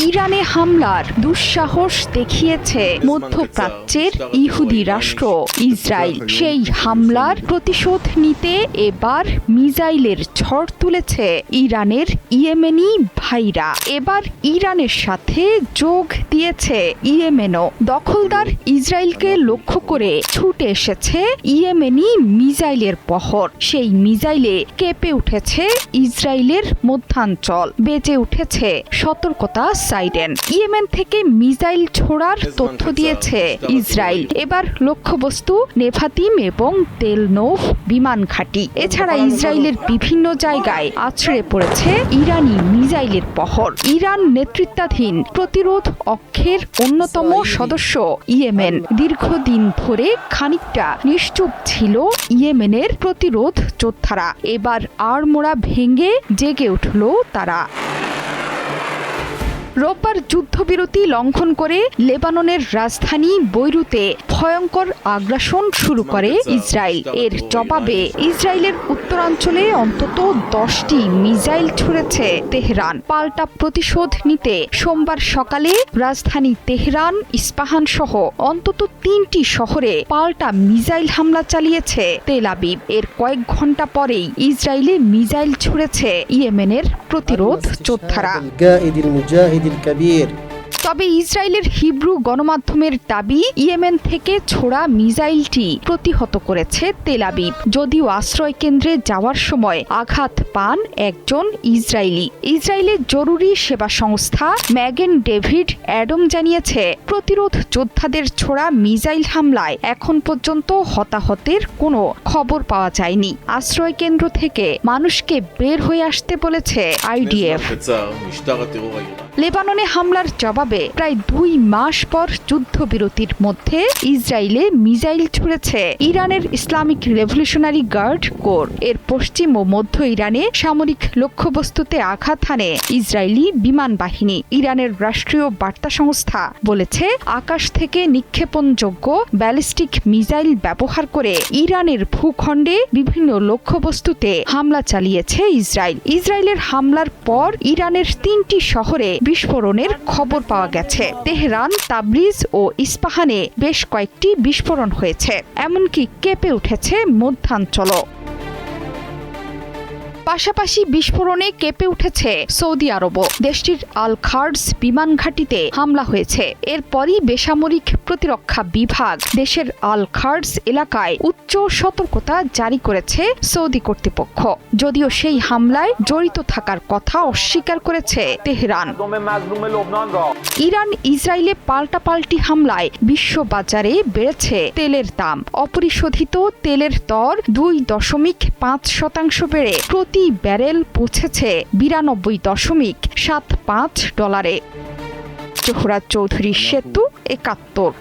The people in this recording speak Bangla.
ইরানে হামলার দুঃসাহস দেখিয়েছে মধ্যপ্রাচ্যের ইহুদি রাষ্ট্র ইসরায়েল। সেই হামলার প্রতিশোধ নিতে এবার মিসাইলের ঝড় তুলেছে ইরানের ইয়েমেনি ভাইরা। এবার ইরানের সাথে যোগ দিয়েছে ইয়েমেনও। দখলদার ইসরায়েলকে লক্ষ্য করে ছুটে এসেছে ইয়েমেনি মিসাইলের বহর। সেই মিসাইলে কেঁপে উঠেছে ইসরায়েলের মধ্যাঞ্চল, বেজে উঠেছে সতর্কতা সাইরেন। ইয়েমেন থেকে মিসাইল ছোড়ার তথ্য দিয়েছে ইসরায়েল। এবার লক্ষ্যবস্তু নেভাতিম এবং তেল নৌফ বিমান ঘাঁটি। এছাড়া ইসরায়েলের বিভিন্ন জায়গায় আছড়ে পড়েছে ইরানি মিসাইলের বহর। ইরান নেতৃত্বাধীন প্রতিরোধ অক্ষের অন্যতম সদস্য ইয়েমেন। দীর্ঘদিন ধরে খানিকটা নিশ্চুপ ছিল ইয়েমেনের প্রতিরোধ যোদ্ধারা। এবার আড়মোড়া ভেঙে জেগে উঠল তারা। রোববার যুদ্ধবিরতি লঙ্ঘন করে লেবাননের রাজধানী বৈরুতে ভয়ঙ্কর আগ্রাসন শুরু করে ইসরায়েল। এর জবাবে ইসরায়েলের উত্তরাঞ্চলে অন্তত 10টি মিসাইল ছুড়েছে তেহরান। পাল্টা প্রতিশোধ নিতে সোমবার সকালে রাজধানী তেহরান, ইস্পাহান সহ অন্তত 3টি শহরে পাল্টা মিসাইল হামলা চালিয়েছে তেল আবিব। এর কয়েক ঘন্টা পরেই ইসরায়েলে মিসাইল ছুড়েছে ইয়েমেনের প্রতিরোধ যোদ্ধারা। তবে ইসরায়েলের হিব্রু গণমাধ্যমের দাবি, ইয়েমেন থেকে ছোড়া মিসাইলটি প্রতিহত করেছে তেল আবিব। যদিও আশ্রয় কেন্দ্রে যাওয়ার সময় আঘাত পান একজন ইসরায়েলি। ইসরায়েলের জরুরি সেবা সংস্থা ম্যাগেন ডেভিড অ্যাডম জানিয়েছে, প্রতিরোধ যোদ্ধাদের ছোড়া মিসাইল হামলায় এখন পর্যন্ত হতাহতের কোনো খবর পাওয়া যায়নি। আশ্রয় কেন্দ্র থেকে মানুষকে বের হয়ে আসতে বলেছে আইডিএফ। লেবাননে হামলার জবাবে প্রায় 2 মাস পর যুদ্ধবিরতির মধ্যে ইসরায়েলে মিসাইল ছুড়েছে ইরানের ইসলামিক রেভলিউশনারি গার্ড কোর। এর পশ্চিম ও মধ্য ইরানে সামরিক লক্ষ্যবস্তুতে আঘাত হানে ইসরায়েলি বিমান বাহিনী। ইরানের রাষ্ট্রীয় বার্তা সংস্থা বলেছে, আকাশ থেকে নিক্ষেপণযোগ্য ব্যালিস্টিক মিসাইল ব্যবহার করে ইরানের ভূখণ্ডে বিভিন্ন লক্ষ্যবস্তুতে হামলা চালিয়েছে ইসরায়েল। ইসরায়েলের হামলার পর ইরানের 3টি শহরে বিস্ফোরণের খবর পাওয়া গেছে। তেহরান, তাবরিজ ও ইস্পাহানে বেশ কয়েকটি বিস্ফোরণ হয়েছে। এমনকি কেঁপে উঠেছে মধ্যাঞ্চলও। পাশাপাশি বিস্ফোরণে কেঁপে উঠেছে সৌদি আরবও। দেশটির আল খার্জ বিমান ঘাঁটিতে হামলা হয়েছে। এরপরই বেসামরিক প্রতিরক্ষা বিভাগ দেশের আল খার্জ এলাকায় উচ্চ সতর্কতা জারি করেছে সৌদি কর্তৃপক্ষ। যদিও সেই হামলায় জড়িত থাকার কথা অস্বীকার করেছে তেহরান। ইরান ইসরায়েলে পাল্টাপাল্টি হামলায় বিশ্ববাজারে বেড়েছে তেলের দাম। অপরিশোধিত তেলের দর 2.5% বেড়ে প্রতি ব্যারেল পৌঁছেছে $92.75 জোহরা চৌধুরী সেতু, 71।